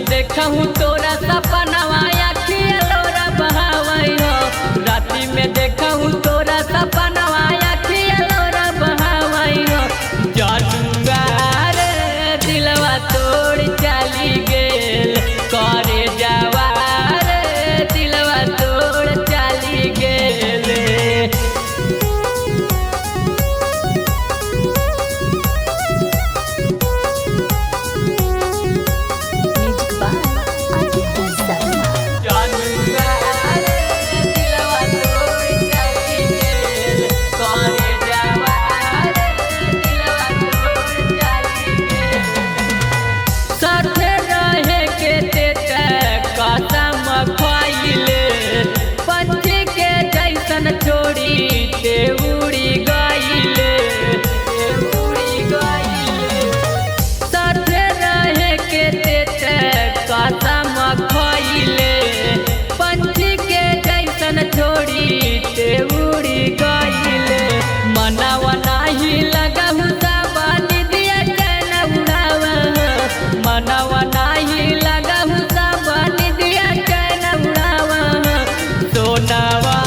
में देखा हूँ तोरा सपनवा अखिया लोरा बहावई हो। राती में देखा हूँ तोरा सपनवा अखिया लोरा बहावई हो। जानुआ रे दिलवा तोड़ चली गेल करे जावा रे दिलवा तोड़ चली गेल। छोड़ी ते उड़ी गईले साथे रहे के ते कसम खइले। पंछी के जैसन छोड़ी ते उड़ी गईले। मनावा नाही लगहु साबानी दिया चैन उड़ावा। मनावा नाही लगहु साबानी दिया चैन उड़ावा। सोनावा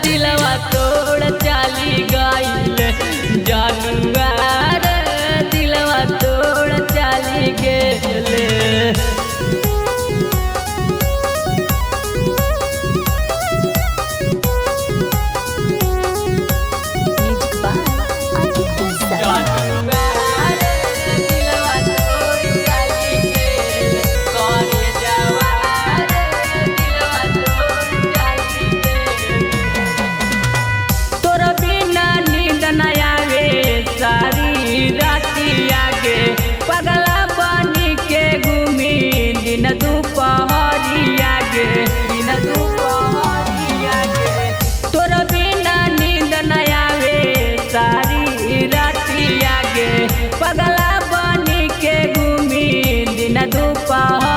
दिलवा तोड़ चली गईल जानुआ रे दिलवा तोड़ चली गेल। पगला बनी के घूमी दिन दुपहरिया गे दिन दुपहरिया गे। तोरा बिना नींद न आवे सारी रातिया गे। पगला बनी के घूमी दिन दुपहर